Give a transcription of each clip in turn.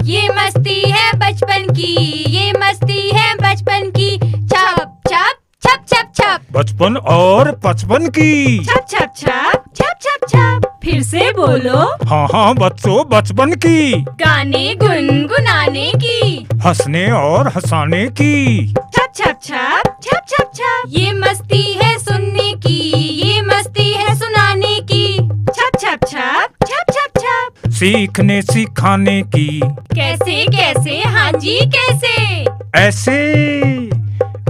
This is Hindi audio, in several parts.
ये मस्ती है बचपन की, ये मस्ती है बचपन की। छप छप छप छप छप, बचपन और पचपन की। छप छप छप छप छप छप। फिर से बोलो। हाँ हाँ बच्चों, बचपन की। गाने गुनगुनाने की, हंसने और हंसाने की। छप छप छप छप छप छप। ये मस्ती है सुनने की, ये मस्ती है सुनाने की। छप छप छप छप छप छप। सीखने सिखाने की। कैसे कैसे, हाँ जी कैसे। ऐसे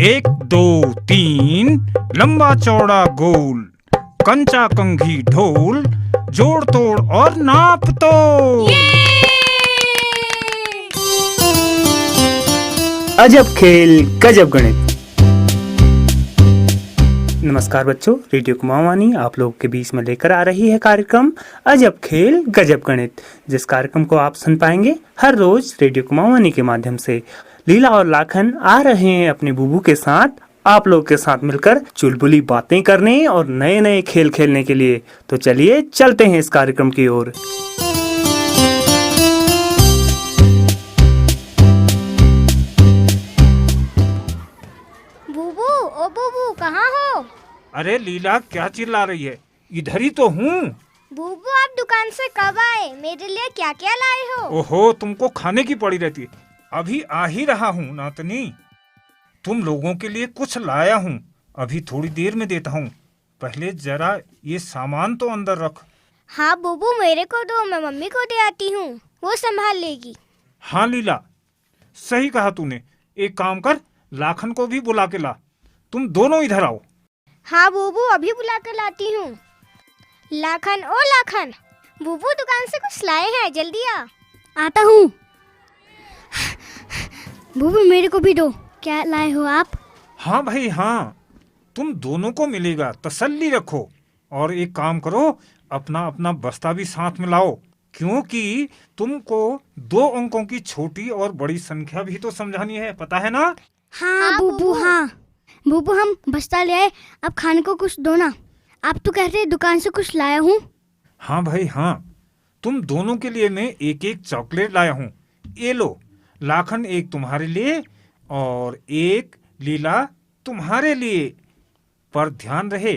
1 2 3 लंबा चौड़ा गोल, कंचा कंघी ढोल, जोड़ तोड़ और नाप तोड़। अजब खेल गजब गणित। नमस्कार बच्चों, रेडियो कुमाऊनी आप लोगों के बीच में लेकर आ रही है कार्यक्रम अजब खेल गजब गणित, जिस कार्यक्रम को आप सुन पाएंगे हर रोज रेडियो कुमाऊनी के माध्यम से। लीला और लाखन आ रहे हैं अपने बुबू के साथ आप लोग के साथ मिलकर चुलबुली बातें करने और नए नए खेल खेलने के लिए। तो चलिए चलते हैं इस कार्यक्रम की ओर। बुबू, ओ बुबू, कहाँ हो? अरे लीला, क्या चिल्ला रही है? इधर ही तो हूँ। बुबू, आप दुकान से कब आए? मेरे लिए क्या क्या लाए हो? ओहो, तुमको खाने की पड़ी रहती है। अभी आ ही रहा हूँ नातनी। तुम लोगों के लिए कुछ लाया हूँ, अभी थोड़ी देर में देता हूँ। पहले जरा ये सामान तो अंदर रख। हाँ बुबू, मेरे को दो, मैं मम्मी को दे आती हूँ, वो संभाल लेगी। हाँ लीला, सही कहा तूने। एक काम कर, लाखन को भी बुला के ला। तुम दोनों इधर आओ। हाँ बुबू, अभी बुला कर लाती हूँ। लाखन, ओ लाखन, बुबू दुकान से कुछ लाए हैं, जल्दी आ। आता हूँ। बुबू, मेरे को भी दो। क्या लाए हो आप? हाँ भाई हाँ, तुम दोनों को मिलेगा, तसल्ली रखो। और एक काम करो, अपना अपना बस्ता भी साथ में लाओ, क्योंकि तुमको 2 अंकों की छोटी और बड़ी संख्या भी तो समझानी है, पता है ना? हाँ बुबू, हाँ बुबू, हम बस्ता ले आए, अब खाने को कुछ दो ना। आप तो कहते हैं दुकान से कुछ लाया हूँ। हाँ भाई हाँ, तुम दोनों के लिए मैं एक एक चॉकलेट लाया हूँ। ये लो, लाखन एक तुम्हारे लिए और एक लीला तुम्हारे लिए। पर ध्यान रहे,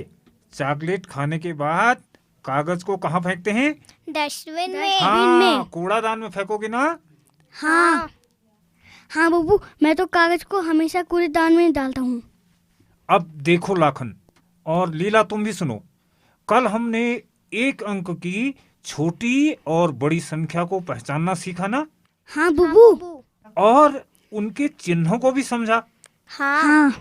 चॉकलेट खाने के बाद कागज को कहाँ फेंकते हैं? डस्टबिन में। हाँ, कूड़ादान में फेंकोगे ना? हाँ हाँ बुबू, मैं तो कागज को हमेशा कूड़ेदान में डालता हूँ। अब देखो लाखन और लीला, तुम भी सुनो। कल हमने 1 अंक की छोटी और बड़ी संख्या को पहचानना सीखा ना? हाँ बुबू। और उनके चिन्हों को भी समझा। हाँ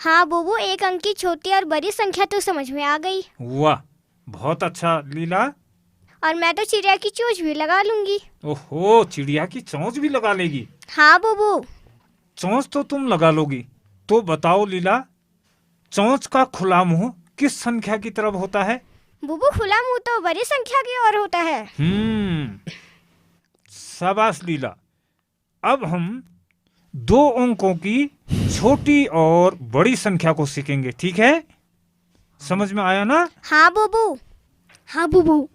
हाँ बुबू, 1 अंक की छोटी और बड़ी संख्या तो समझ में आ गई। वाह, बहुत अच्छा लीला। और मैं तो चिड़िया की चोंच भी लगा लूंगी। ओहो, चिड़िया की चोंच भी लगा लेगी? हाँ बुबू। चोंच तो तुम लगा लोगी। तो बताओ लीला, चोंच का खुला मुंह किस संख्या की तरफ होता है? बुबू, खुला मुंह तो बड़ी संख्या की ओर होता है। शाबाश लीला। अब हम 2 अंकों की छोटी और बड़ी संख्या को सीखेंगे, ठीक है? समझ में आया ना? हाँ बुबू। हाँ बुबू।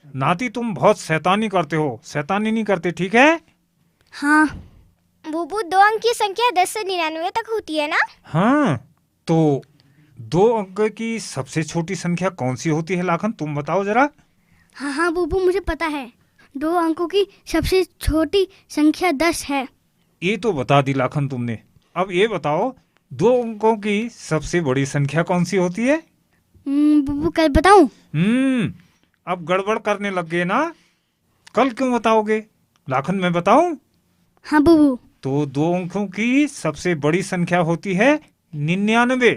नाती, तुम बहुत शैतानी करते हो, शैतानी नहीं करते, ठीक है? हाँ बुबू, 2 अंक की संख्या 10 से 99 तक होती है ना? हाँ, तो 2 अंक की सबसे छोटी संख्या कौन सी होती है लाखन, तुम बताओ जरा। हाँ हाँ बुबू, मुझे पता है। 2 अंकों की सबसे छोटी संख्या 10 है। ये तो बता दी लाखन तुमने। अब ये बताओ, 2 अंकों की सबसे बड़ी संख्या कौन सी होती है? बुबू, कल बताऊं? अब गड़बड़ करने लग गए ना? कल क्यों बताओगे? लाखन, मैं बताऊं? हाँ बुबू। तो 2 अंकों की सबसे बड़ी संख्या होती है 99,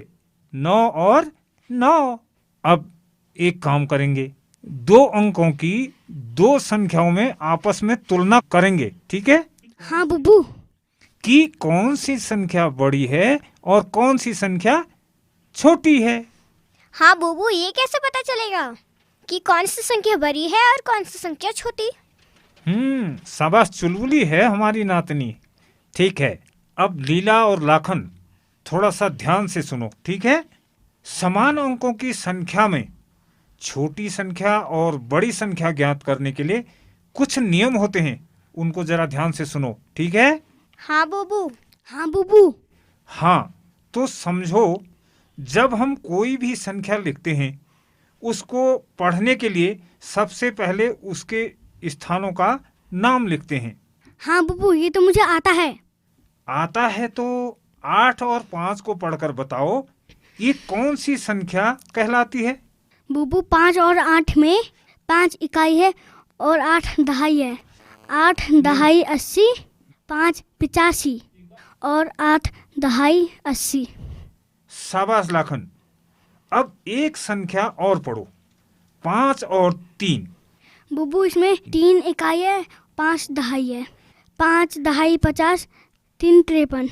9 और 9। अब एक काम करेंगे, 2 अंकों की 2 संख्याओं में आपस में तुलना करेंगे, ठीक है? हाँ बुबू। कि कौन सी संख्या बड़ी है और कौन सी संख्या छोटी है। हाँ बुबू, ये कैसे पता चलेगा कि कौन सी संख्या बड़ी है और कौन सी संख्या छोटी? शाबाश, चुलबुली है हमारी नातनी। ठीक है, अब लीला और लाखन थोड़ा सा ध्यान से सुनो, ठीक है? समान अंकों की संख्या में छोटी संख्या और बड़ी संख्या ज्ञात करने के लिए कुछ नियम होते हैं उनको जरा ध्यान से सुनो, ठीक है? हाँ बुबू। हाँ बुबू। हाँ, तो समझो, जब हम कोई भी संख्या लिखते हैं उसको पढ़ने के लिए सबसे पहले उसके स्थानों का नाम लिखते हैं। हाँ बुबू, ये तो मुझे आता है। आता है तो 8 और 5 को पढ़कर बताओ, ये कौन सी संख्या कहलाती है? बुबू, 5 और 8 में 5 इकाई है और 8 दहाई है। 8 दहाई 80, 5 85 और 8 दहाई 80। शाबाश लाखन। अब एक संख्या और पढ़ो, 5 और 3। बुबू, इसमें 3 इकाई है, 5 दहाई है। 5 दहाई 50, 3 53।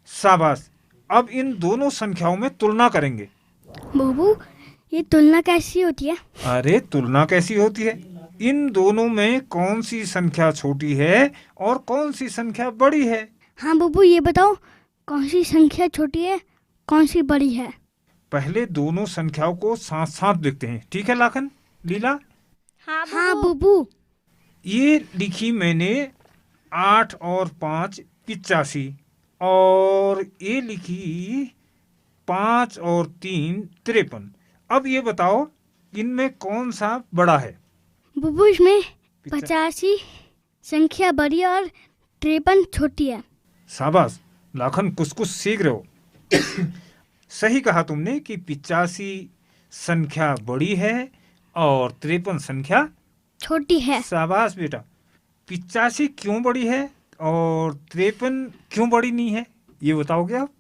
शाबाश। अब इन दोनों संख्याओं में तुलना करेंगे। बुबू, ये तुलना कैसी होती है? अरे तुलना कैसी होती है? इन दोनों में कौन सी संख्या छोटी है और कौन सी संख्या बड़ी है? हाँ बुबू, ये बताओ कौन सी संख्या छोटी है, कौन सी बड़ी है? पहले दोनों संख्याओं को साथ साथ लिखते हैं, ठीक है लाखन, लीला? हाँ बुबू। ये लिखी मैंने 8 और 5 85, और ये लिखी 5 और 3 53। अब ये बताओ इनमें कौन सा बड़ा है? बुबू, इसमें 85 संख्या बड़ी और 53 छोटी है। शाबाश लाखन, कुछ कुछ सीख रहे हो। सही कहा तुमने कि 85 संख्या बड़ी है और 53 संख्या छोटी है। शाबाश बेटा। 85 क्यों बड़ी है और 53 क्यों बड़ी नहीं है, ये बताओगे आप?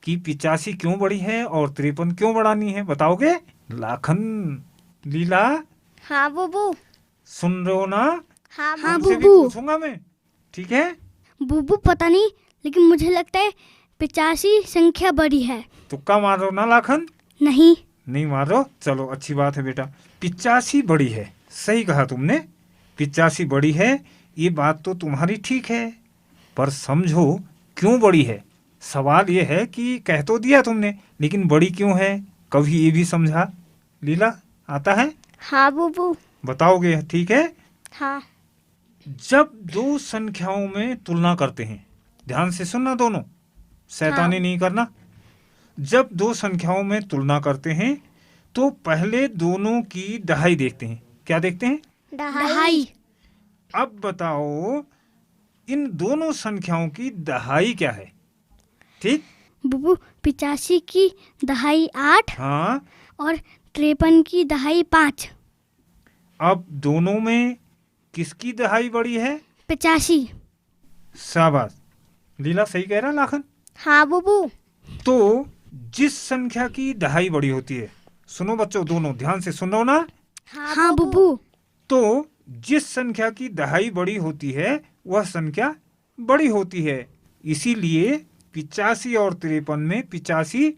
कि 85 क्यों बड़ी है और 53 क्यों बड़ा नहीं है, बताओगे? लाखन, लीला, हाँ बुबू। सुन रहे हो ना? हाँ तुमसे भी बुबू। पूछूंगा मैं, ठीक है? बुबू, पता नहीं, लेकिन मुझे लगता है 85 संख्या बड़ी है। तुक्का मार रहे हो ना लाखन? नहीं मार रहे हो? चलो अच्छी बात है बेटा, 85 बड़ी है। सही कहा तुमने, 85 बड़ी है, ये बात तो तुम्हारी ठीक है, पर समझो क्यों बड़ी है। सवाल ये है कि कह तो दिया तुमने, लेकिन बड़ी क्यों है, कभी ये भी समझा? लीला, आता है? हाँ बुबू। बताओगे, ठीक है? हाँ। जब दो संख्याओं में तुलना करते हैं, ध्यान से सुनना दोनों, शैतानी नहीं करना। जब दो संख्याओं में तुलना करते हैं तो पहले दोनों की दहाई देखते हैं। क्या देखते हैं? दहाई। अब बताओ इन दोनों संख्याओं की दहाई क्या है? ठीक? बुबू, 85 की दहाई 8 हाँ। और 53 की दहाई 5। अब दोनों में किसकी दहाई बड़ी है? 85। शाबाश लीला, सही कह रहा लाखन? हाँ बुबू। तो जिस संख्या की दहाई बड़ी होती है, सुनो बच्चों, दोनों ध्यान से सुनो ना। हाँ बुबू। तो जिस संख्या की दहाई बड़ी होती है वह संख्या बड़ी होती है, इसीलिए 85 और 53 में 85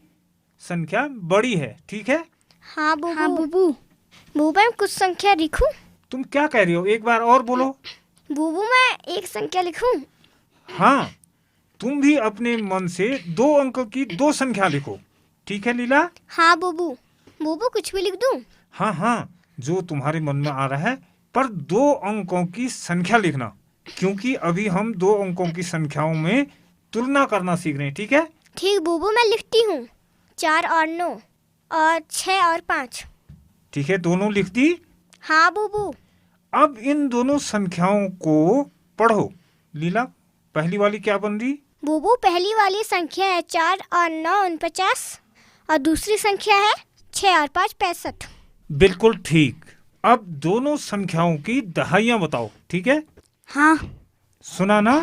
संख्या बड़ी है, ठीक है? हाँ बुबू। हाँ बुबू। बुबू, मैं कुछ संख्या लिखूं? तुम क्या कह रही हो, एक बार और बोलो। बुबू, मैं एक संख्या लिखूं? हाँ, तुम भी अपने मन से 2 अंक की 2 संख्या लिखो, ठीक है लीला? हाँ बुबू। बुबू, कुछ भी लिख दूं? हाँ, जो तुम्हारे मन में आ रहा है, पर 2 अंकों की संख्या लिखना, क्योंकि अभी हम 2 अंकों की संख्याओं में तुलना करना सीख रहे हैं, ठीक है? ठीक बुबू, मैं लिखती हूँ। 4 और 9 और 6 और 5। ठीक है, दोनों लिख दी? हाँ बुबू। अब इन दोनों संख्याओं को पढ़ो। लीला, पहली वाली क्या बन रही? बुबू, पहली वाली संख्या है 4 और 9 49 और दूसरी संख्या है 6 और 5 65। बिल्कुल ठीक। अब दोनों संख्याओं की दहाइयाँ बताओ, ठीक है? हाँ। सुना ना?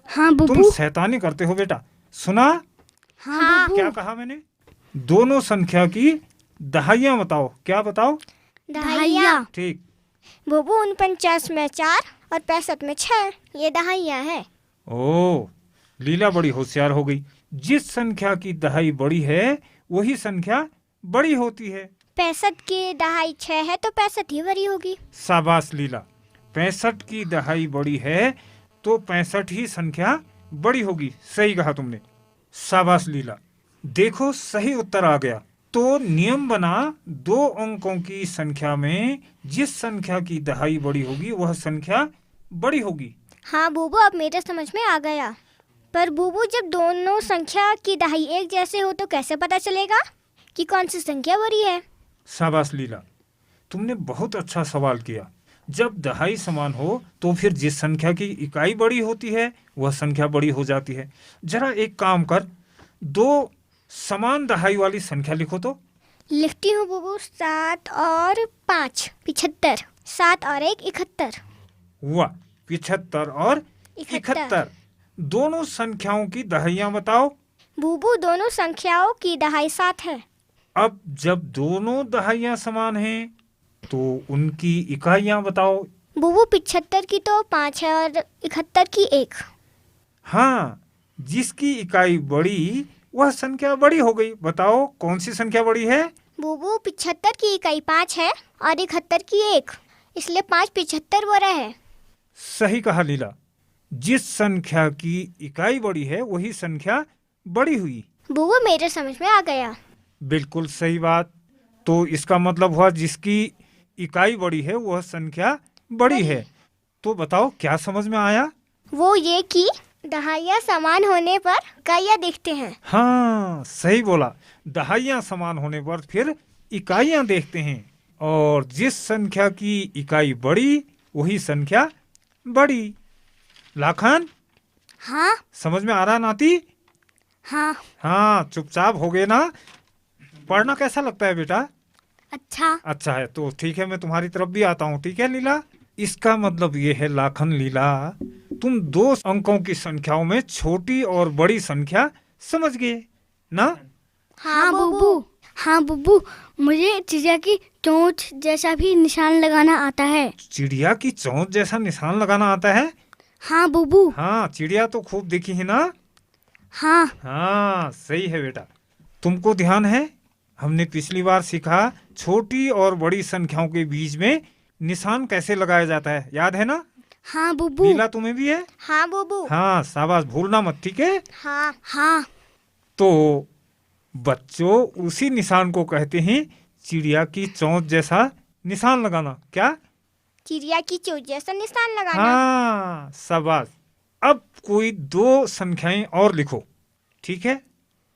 हाँ बुबू। तुम शैतानी करते हो बेटा, सुना? हाँ बुबू। क्या कहा मैंने? दोनों संख्या की दहाइयाँ बताओ। क्या बताओ? दहाइयाँ। ठीक। बुबू, 49 में 4 और 65 में 6, ये दहाइयाँ है। ओ, लीला बड़ी होशियार हो गई। जिस संख्या की दहाई बड़ी है वही संख्या बड़ी होती है। 65 की दहाई 6 है तो 65 ही बड़ी होगी। शाबाश लीला, 65 की दहाई बड़ी है तो 65 ही संख्या बड़ी होगी। सही कहा तुमने, शाबाश लीला। देखो सही उत्तर आ गया। तो नियम बना, 2 अंकों की संख्या में जिस संख्या की दहाई बड़ी होगी वह संख्या बड़ी होगी। हाँ बूबू, अब मेरे समझ में आ गया। पर बूबू, जब दोनों संख्या की दहाई एक जैसे हो तो कैसे पता चलेगा कि कौन सी संख्या बड़ी है? शाबाश लीला, तुमने बहुत अच्छा सवाल किया। जब दहाई समान हो तो फिर जिस संख्या की इकाई बड़ी होती है वह संख्या बड़ी हो जाती है। जरा एक काम कर, 2 समान दहाई वाली संख्या लिखो तो। लिखती हूँ बूबू। 7 और 5 75, 7 और 1 71। हुआ 75 और 71। दोनों संख्याओं की दहाइयां बताओ। बूबू, दोनों संख्याओं की दहाई 7 है। अब जब दोनों दहाइयां समान हैं तो उनकी इकाइयां बताओ। बूबू, 75 की तो 5 है और 71 की 1। हाँ, जिसकी इकाई बड़ी वह संख्या बड़ी हो गई। बताओ कौन सी संख्या बड़ी है? बूबू, 75 की इकाई 5 है और 71 की 1, इसलिए 5 75 बड़ा है। सही कहा लीला, जिस संख्या की इकाई बड़ी है वही संख्या बड़ी हुई। बूबू, मेरे समझ में आ गया। बिल्कुल सही बात। तो इसका मतलब हुआ जिसकी इकाई बड़ी है वह संख्या बड़ी है। तो बताओ क्या समझ में आया? वो ये कि दहाइयाँ समान होने पर इकाइयाँ देखते हैं। हाँ, सही बोला। दहाइयाँ समान होने पर फिर इकाइयाँ देखते हैं, और जिस संख्या की इकाई बड़ी वही संख्या बड़ी। लाखन, हाँ समझ में आ रहा नाती? हाँ। हाँ, चुपचाप हो गए ना? पढ़ना कैसा लगता है बेटा? अच्छा। अच्छा है, तो ठीक है, मैं तुम्हारी तरफ भी आता हूँ। ठीक है लीला? इसका मतलब ये है लाखन, लीला, तुम 2 अंकों की संख्याओं में छोटी और बड़ी संख्या समझ गए ना? हाँ बुब्बू। हाँ बुब्बू, मुझे चिड़िया की चोंच जैसा भी निशान लगाना आता है। चिड़िया की चोंच जैसा निशान लगाना आता है? हाँ बुब्बू। हाँ, चिड़िया तो खूब दिखी है ना? हाँ। हाँ, सही है बेटा। तुमको ध्यान है, हमने पिछली बार सीखा छोटी और बड़ी संख्याओं के बीच में निशान कैसे लगाया जाता है, याद है ना? हाँ बुब्बू। लीला, तुम्हें भी है? हाँ बूबू। हाँ, शाबाश, भूलना मत, ठीक है? हाँ। हाँ। तो बच्चों, उसी निशान को कहते हैं चिड़िया की चोंच जैसा निशान लगाना। क्या? चिड़िया की चोंच जैसा निशान लगाना। हाँ, शाबाश। अब कोई 2 संख्याएं और लिखो, ठीक है?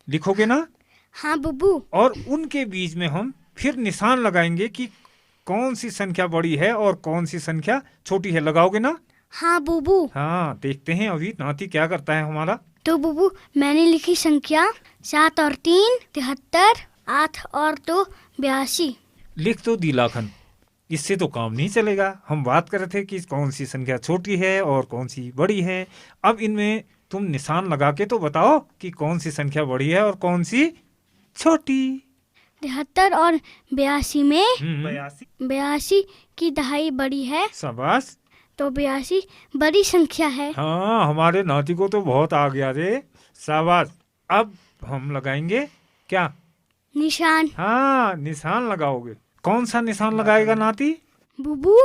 लिखोगे ना? हाँ बुब्बू। और उनके बीच में हम फिर निशान लगाएंगे कि कौन सी संख्या बड़ी है और कौन सी संख्या छोटी है। लगाओगे ना? हाँ बुब्बू। हाँ, देखते हैं अभी नाती क्या करता है हमारा। तो बुब्बू, मैंने लिखी संख्या 7 और 3 73, 8 और 2 82। लिख तो दी लाखन, इससे तो काम नहीं चलेगा। हम बात कर रहे थे कि कौन सी संख्या छोटी है और कौन सी बड़ी है। अब इनमें तुम निशान लगा के तो बताओ कि कौन सी संख्या बड़ी है और कौन सी छोटी। 73 और 82 में 82। 82 की दहाई बड़ी है, शाबाश। तो 82 बड़ी संख्या है। हाँ, हमारे नाती को तो बहुत आ गया रे, शाबाश। अब हम लगाएंगे क्या? निशान। हाँ, निशान लगाओगे। कौन सा निशान लगाएगा नाती? बुब्बू,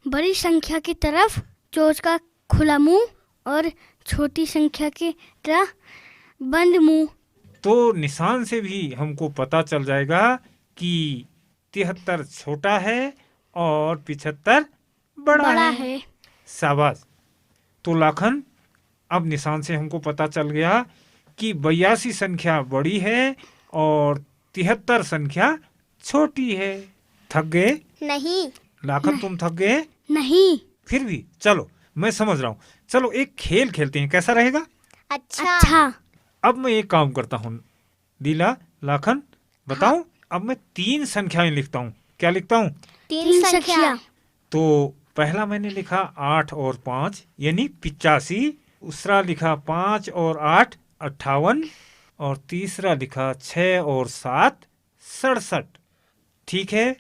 बड़ी संख्या की तरफ चोंच का खुला मुंह और छोटी संख्या की तरह बंद मुंह। तो निशान से भी हमको पता चल जाएगा कि 73 छोटा है और 75 बड़ा है। शाबाश। तो लाखन, अब निशान से हमको पता चल गया कि 82 संख्या बड़ी है और 73 संख्या छोटी है। थक गए? नहीं। लाखन, तुम थक गए? नहीं। फिर भी चलो, मैं समझ रहा हूँ। चलो एक खेल खेलते हैं, कैसा रहेगा? अच्छा। अच्छा। अब मैं एक काम करता हूँ, लीला, लाखन, बताऊं? अब मैं 3 संख्याएं लिखता हूँ। क्या लिखता हूँ? 3 संख्या। तो पहला मैंने लिखा 8 और 5 यानी 85। दूसरा लिखा 5 और 8 58, और तीसरा लिखा 6 और 7 67। ठीक है?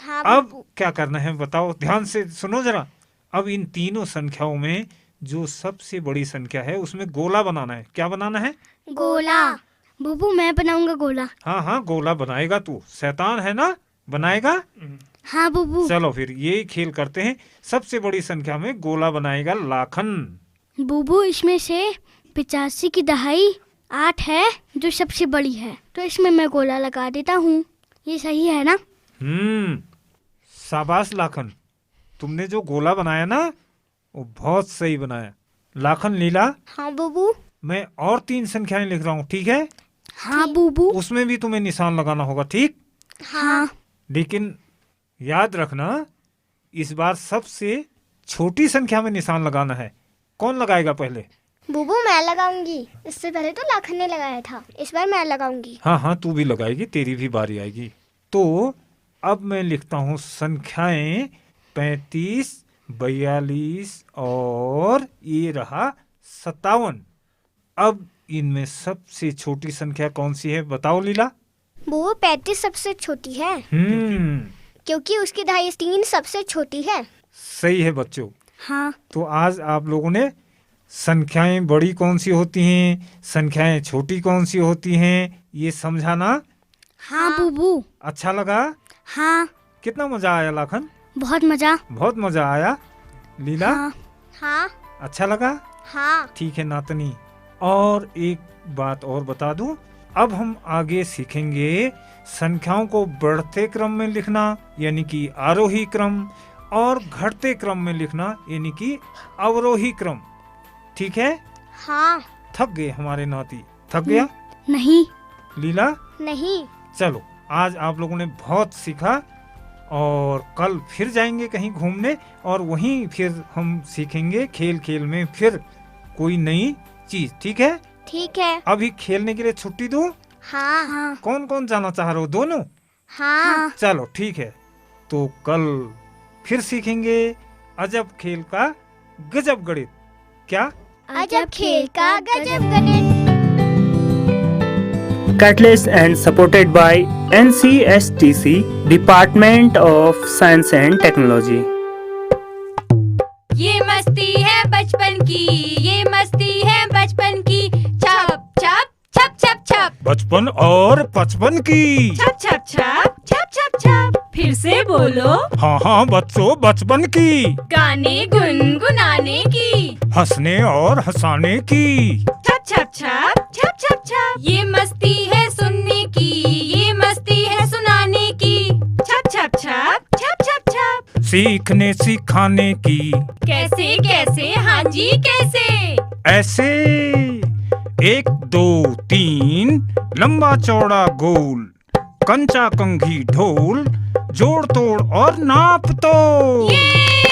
हाँ अब बूबू। क्या करना है बताओ, ध्यान से सुनो जरा। अब इन तीनों संख्याओं में जो सबसे बड़ी संख्या है उसमें गोला बनाना है। क्या बनाना है? गोला। बुब्बू, मैं बनाऊंगा गोला। हाँ हाँ, गोला बनाएगा तू, शैतान है ना, बनाएगा। हाँ बुब्बू। चलो फिर ये खेल करते हैं। सबसे बड़ी संख्या में गोला बनाएगा लाखन। बुब्बू, इसमें से 85 की दहाई 8 है जो सबसे बड़ी है, तो इसमें मैं गोला लगा देता हूँ। ये सही है ना? शाबाश लाखन, तुमने जो गोला बनाया ना वो बहुत सही बनाया। लाखन, लीला, हाँ बुबू। मैं और 3 संख्याएं लिख रहा हूँ, ठीक है? हाँ बूबू। उसमें भी तुम्हें निशान लगाना होगा, ठीक? हाँ। लेकिन याद रखना, इस बार सबसे छोटी संख्या में निशान लगाना है। कौन लगाएगा पहले? बुबू मैं लगाऊंगी। इससे पहले तो लाखन ने लगाया था, इस बार मैं लगाऊंगी। हाँ हाँ, तू भी लगाएगी, तेरी भी बारी आएगी। तो अब मैं लिखता हूँ संख्याएं 35, 42 और ये रहा 57। अब इनमें सबसे छोटी संख्या कौन सी है, बताओ लीला? बुबू 35 सबसे छोटी है, क्योंकि उसकी दहाई 3 सबसे छोटी है। सही है बच्चों। हाँ। तो आज आप लोगों ने संख्याएं बड़ी कौन सी होती हैं, संख्याएं छोटी कौन सी होती हैं, ये समझा ना? हाँ बूबू। अच्छा लगा? हाँ। कितना मजा आया लाखन? बहुत मजा। बहुत मजा आया। लीला? हाँ। हाँ। अच्छा लगा? हाँ। ठीक है नातनी। और एक बात और बता दूं, अब हम आगे सीखेंगे संख्याओं को बढ़ते क्रम में लिखना यानी कि आरोही क्रम, और घटते क्रम में लिखना यानी कि अवरोही क्रम, ठीक है? हाँ। थक गए हमारे नाती? थक गया? नहीं। लीला? नहीं। चलो, आज आप लोगों ने बहुत सीखा और कल फिर जाएंगे कहीं घूमने और वहीं फिर हम सीखेंगे खेल खेल में फिर कोई नई चीज, ठीक है? ठीक है। अभी खेलने के लिए छुट्टी दूं? हाँ। हाँ। कौन कौन जाना चाह रहे हो, दोनों? हाँ। चलो ठीक है, तो कल फिर सीखेंगे अजब खेल का गजब गणित। क्या? अजब खेल का गजब गणित। Catalyst and supported by NCSTC, Department of Science and Technology. ये मस्ती है बचपन की, ये मस्ती है बचपन की। छप छप छप छप छप, बचपन और 55 की। छप छप छप छप छप छप। फिर से बोलो। हाँ हाँ बच्चों, बचपन की। गाने गुनगुनाने की, हंसने और हंसाने की। छप छप छप छप छप छप। ये मस्ती है सुनने की, ये मस्ती है सुनाने की। छप छप छप छप छप छप। सीखने सिखाने की। कैसे कैसे, हाँ जी कैसे? ऐसे 1 2 3 लंबा चौड़ा गोल, कंचा कंघी ढोल, जोड़ तोड़ और नाप तो। ये